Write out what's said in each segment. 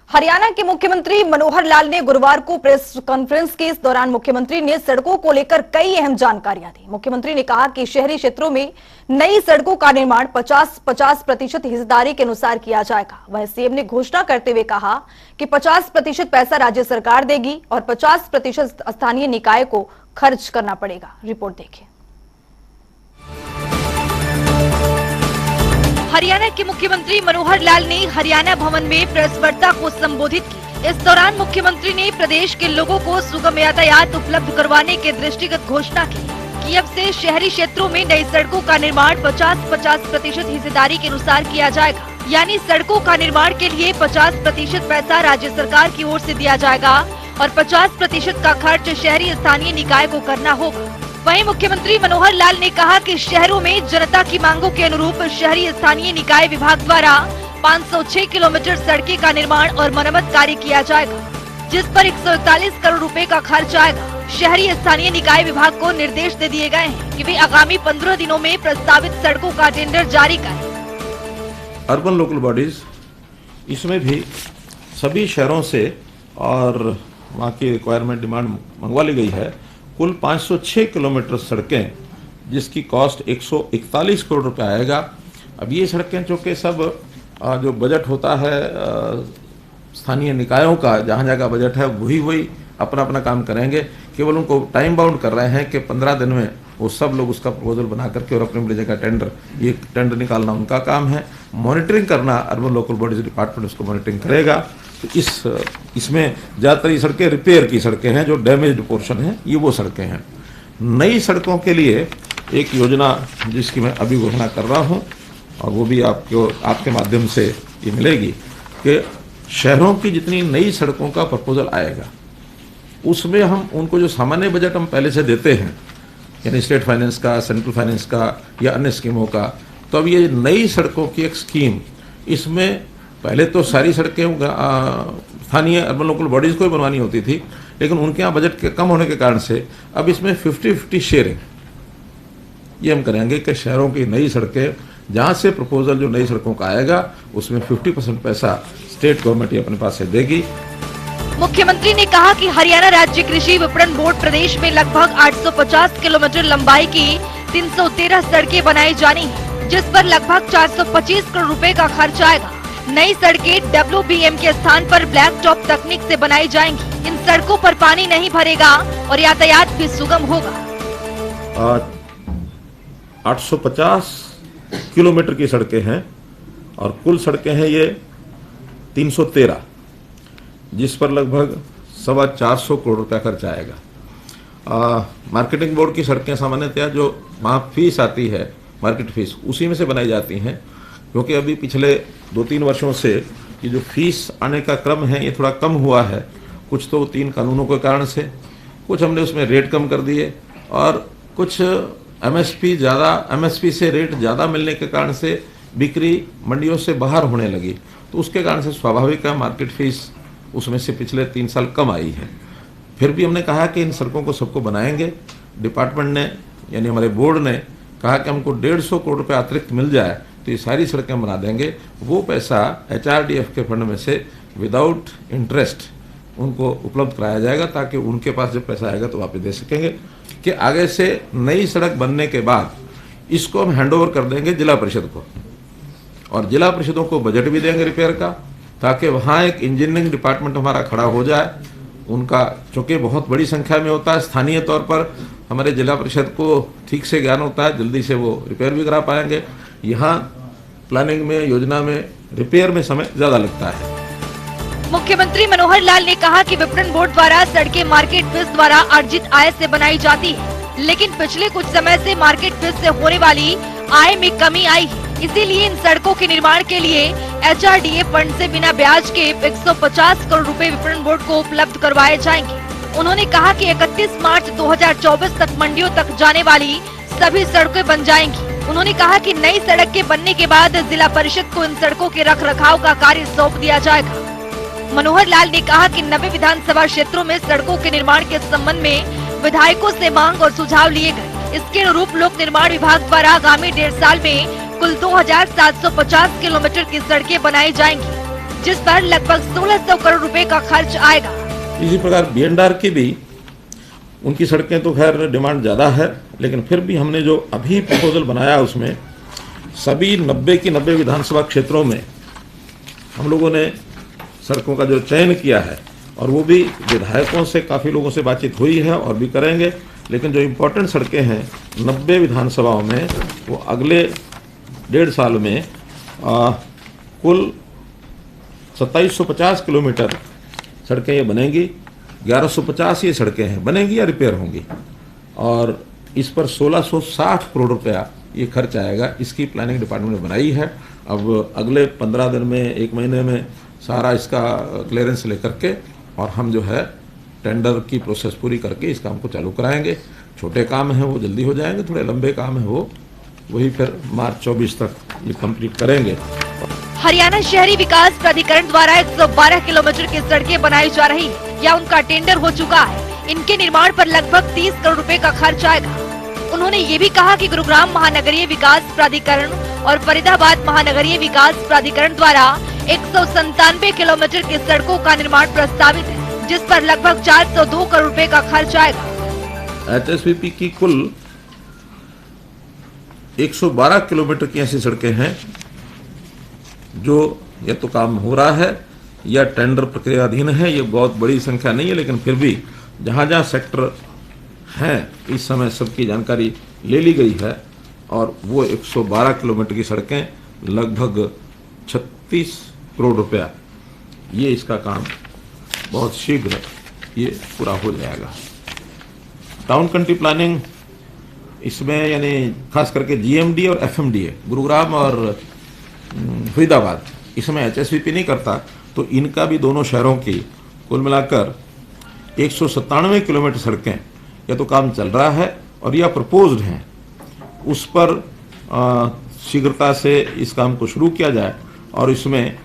हरियाणा के मुख्यमंत्री मनोहर लाल ने गुरुवार को प्रेस कॉन्फ्रेंस के इस दौरान मुख्यमंत्री ने सड़कों को लेकर कई अहम जानकारियां दी। मुख्यमंत्री ने कहा कि शहरी क्षेत्रों में नई सड़कों का निर्माण 50% हिस्सेदारी के अनुसार किया जाएगा। वहीं सीएम ने घोषणा करते हुए कहा कि 50% पैसा राज्य सरकार देगी और 50% स्थानीय निकाय को खर्च करना पड़ेगा। रिपोर्ट देखिए। हरियाणा के मुख्यमंत्री मनोहर लाल ने हरियाणा भवन में प्रेस वार्ता को संबोधित की। इस दौरान मुख्यमंत्री ने प्रदेश के लोगों को सुगम यातायात उपलब्ध करवाने के दृष्टिगत घोषणा की कि अब से शहरी क्षेत्रों में नई सड़कों का निर्माण 50% हिस्सेदारी के अनुसार किया जाएगा। यानी सड़कों का निर्माण के लिए 50% पैसा राज्य सरकार की ओर से दिया जाएगा और 50% का खर्च शहरी स्थानीय निकाय को करना होगा। वहीं मुख्यमंत्री मनोहर लाल ने कहा कि शहरों में जनता की मांगों के अनुरूप शहरी स्थानीय निकाय विभाग द्वारा 506 किलोमीटर सड़कें का निर्माण और मरम्मत कार्य किया जाएगा, जिस पर 141 करोड़ रुपए का खर्च आएगा। शहरी स्थानीय निकाय विभाग को निर्देश दे दिए गए हैं कि वे आगामी 15 दिनों में प्रस्तावित सड़कों का टेंडर जारी करें। अर्बन लोकल बॉडीज, इसमें भी सभी शहरों से और वहाँ की रिक्वायरमेंट डिमांड मंगवा ली गई है। कुल 506 किलोमीटर सड़कें जिसकी कॉस्ट 141 करोड़ रुपए आएगा। अब ये सड़कें चूँकि सब जो बजट होता है स्थानीय निकायों का, जहाँ जगह बजट है वही अपना अपना काम करेंगे। केवल उनको टाइम बाउंड कर रहे हैं कि 15 दिन में वो सब लोग उसका प्रपोजल बना करके और अपनी जगह टेंडर निकालना उनका काम है। मॉनिटरिंग करना अर्बन लोकल बॉडीज डिपार्टमेंट उसको मॉनिटरिंग करेगा। तो इसमें ज़्यादातर ये सड़कें रिपेयर की सड़कें हैं, जो डैमेज्ड पोर्शन है ये वो सड़कें हैं। नई सड़कों के लिए एक योजना जिसकी मैं अभी घोषणा कर रहा हूँ और वो भी आपके माध्यम से ये मिलेगी कि शहरों की जितनी नई सड़कों का प्रपोजल आएगा उसमें हम उनको जो सामान्य बजट हम पहले से देते हैं, यानी स्टेट फाइनेंस का, सेंट्रल फाइनेंस का या अन्य स्कीमों का, तो अब ये नई सड़कों की एक स्कीम, इसमें पहले तो सारी सड़कें स्थानीय अर्बन लोकल बॉडीज़ को ही बनवानी होती थी, लेकिन उनके यहाँ बजट के कम होने के कारण से अब इसमें 50-50 शेयरिंग ये हम करेंगे कि शहरों की नई सड़कें जहाँ से प्रपोजल जो नई सड़कों का आएगा उसमें 50% पैसा स्टेट गवर्नमेंट ही अपने पास से देगी। मुख्यमंत्री ने कहा कि हरियाणा राज्य कृषि विपणन बोर्ड प्रदेश में लगभग 850 किलोमीटर लंबाई की 313 सड़कें बनाई जानी है, जिस पर लगभग 425 करोड़ रुपए का खर्च आएगा। नई सड़कें WBM के स्थान पर ब्लैक टॉप तकनीक से बनाई जाएंगी। इन सड़कों पर पानी नहीं भरेगा और यातायात भी सुगम होगा। 850 किलोमीटर की सड़कें हैं और कुल सड़कें हैं ये 313, जिस पर लगभग 425 करोड़ रुपया खर्च आएगा। मार्केटिंग बोर्ड की सड़कें सामान्यतया जो वहाँ फीस आती है, मार्केट फीस, उसी में से बनाई जाती हैं, क्योंकि अभी पिछले 2-3 वर्षों से ये जो फीस आने का क्रम है ये थोड़ा कम हुआ है। कुछ तो 3 कानूनों के कारण से, कुछ हमने उसमें रेट कम कर दिए और कुछ MSP से रेट ज़्यादा मिलने के कारण से बिक्री मंडियों से बाहर होने लगी, तो उसके कारण से स्वाभाविक है मार्केट फीस उसमें से पिछले 3 साल कम आई है। फिर भी हमने कहा कि इन सड़कों को सबको बनाएंगे। डिपार्टमेंट ने, यानी हमारे बोर्ड ने कहा कि हमको 150 करोड़ रुपये अतिरिक्त मिल जाए तो ये सारी सड़कें बना देंगे। वो पैसा HRDF के फंड में से विदाउट इंटरेस्ट उनको उपलब्ध कराया जाएगा, ताकि उनके पास जब पैसा आएगा तो वापस दे सकेंगे। कि आगे से नई सड़क बनने के बाद इसको हम हैंडओवर कर देंगे जिला परिषद को, और जिला परिषदों को बजट भी देंगे रिपेयर का, ताकि वहाँ एक इंजीनियरिंग डिपार्टमेंट हमारा खड़ा हो जाए। उनका चूँकि बहुत बड़ी संख्या में होता है, स्थानीय तौर पर हमारे जिला परिषद को ठीक से ज्ञान होता है, जल्दी से वो रिपेयर भी करा पाएंगे। यहाँ प्लानिंग में, योजना में, रिपेयर में समय ज़्यादा लगता है। मुख्यमंत्री मनोहर लाल ने कहा कि विपणन बोर्ड द्वारा सड़कें मार्केट फीस द्वारा अर्जित आय से बनाई जाती है, लेकिन पिछले कुछ समय से मार्केट फीस से होने वाली आय में कमी आई है। इसीलिए इन सड़कों के निर्माण के लिए HRDA फंड से बिना ब्याज के 150 करोड़ रुपए विपणन बोर्ड को उपलब्ध करवाए जाएंगे। उन्होंने कहा कि 31 मार्च 2024 तक मंडियों तक जाने वाली सभी सड़कें बन जाएंगी। उन्होंने कहा कि नई सड़क के बनने के बाद जिला परिषद को इन सड़कों के रखरखाव का कार्य सौंप दिया जाएगा। मनोहर लाल ने कहा कि 90 विधानसभा क्षेत्रों में सड़कों के निर्माण के संबंध में विधायकों से मांग और सुझाव लिए गए। इसके अनुरूप लोक निर्माण विभाग द्वारा आगामी 1.5 साल में कुल 2750 किलोमीटर की सड़कें बनाई जाएंगी। जिस पर लगभग 1600 करोड़ रुपए का खर्च आएगा। इसी प्रकार बीएनआर की भी उनकी सड़कें तो खैर डिमांड ज़्यादा है, लेकिन फिर भी हमने जो अभी प्रपोजल बनाया उसमें सभी 90 की 90 विधानसभा क्षेत्रों में हम लोगों ने सड़कों का जो चयन किया है, और वो भी विधायकों से काफ़ी लोगों से बातचीत हुई है और भी करेंगे। लेकिन जो इम्पोर्टेंट सड़कें हैं 90 विधानसभाओं में, वो अगले 1.5 साल में कुल 2750 किलोमीटर सड़कें ये बनेंगी। 1150 ये सड़कें हैं बनेंगी या रिपेयर होंगी, और इस पर 1660 करोड़ रुपया ये खर्च आएगा। इसकी प्लानिंग डिपार्टमेंट ने बनाई है। अब अगले 15 दिन में, 1 महीने में सारा इसका क्लियरेंस लेकर के और हम जो है टेंडर की प्रोसेस पूरी करके इस काम को चालू कराएंगे। छोटे काम हैं वो जल्दी हो जाएंगे, थोड़े लंबे काम हैं वो वही फिर मार्च 24 तक ये कंप्लीट करेंगे। हरियाणा शहरी विकास प्राधिकरण द्वारा 112 किलोमीटर की सड़कें बनाई जा रही है या उनका टेंडर हो चुका है। इनके निर्माण पर लगभग 30 करोड़ रुपए का खर्च आएगा। उन्होंने ये भी कहा कि गुरुग्राम महानगरीय विकास प्राधिकरण और फरीदाबाद महानगरीय विकास प्राधिकरण द्वारा 197 किलोमीटर की सड़कों का निर्माण प्रस्तावित है, जिस पर लगभग 402 करोड़ रुपए का खर्च आएगा। एचएसवीपी की कुल 112 किलोमीटर की ऐसी सड़कें हैं जो या तो काम हो रहा है या टेंडर प्रक्रियाधीन है। ये बहुत बड़ी संख्या नहीं है, लेकिन फिर भी जहां जहां सेक्टर हैं इस समय सबकी जानकारी ले ली गई है, और वो 112 किलोमीटर की सड़कें लगभग 36 करोड़ रुपया, ये इसका काम बहुत शीघ्र ये पूरा हो जाएगा। टाउन कंट्री प्लानिंग इसमें यानी खास करके जीएमडी और एफएमडीए गुरुग्राम और फरीदाबाद, इसमें एचएसवीपी नहीं करता, तो इनका भी दोनों शहरों की कुल मिलाकर 197 किलोमीटर सड़कें या तो काम चल रहा है और या प्रपोज्ड हैं। उस पर शीघ्रता से इस काम को शुरू किया जाए, और इसमें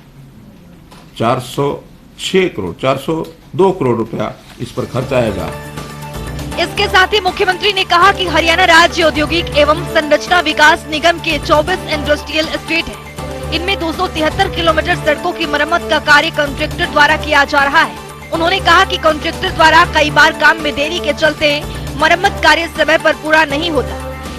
402 करोड़ रुपया इस पर खर्च आएगा। इसके साथ ही मुख्यमंत्री ने कहा कि हरियाणा राज्य औद्योगिक एवं संरचना विकास निगम के 24 इंडस्ट्रियल एस्टेट है। इनमें 273 किलोमीटर सड़कों की मरम्मत का कार्य कॉन्ट्रैक्टर द्वारा किया जा रहा है। उन्होंने कहा कि कॉन्ट्रैक्टर द्वारा कई बार काम में देरी के चलते मरम्मत कार्य समय पर पूरा नहीं होता।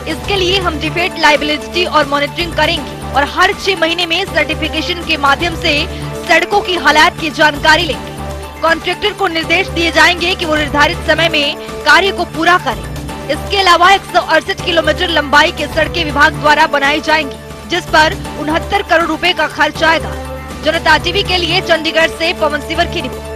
इसके लिए हम डिफेक्ट लायबिलिटी और मॉनिटरिंग करेंगे और हर 6 महीने में सर्टिफिकेशन के माध्यम से सड़कों की हालात की जानकारी लेंगे। कॉन्ट्रैक्टर को निर्देश दिए जाएंगे कि वो निर्धारित समय में कार्य को पूरा करें। इसके अलावा 168 किलोमीटर लंबाई के सड़कें विभाग द्वारा बनाई जाएंगी, जिस पर 69 करोड़ रुपए का खर्च आएगा। जनता टीवी के लिए चंडीगढ़ से पवन सिवर की रिपोर्ट।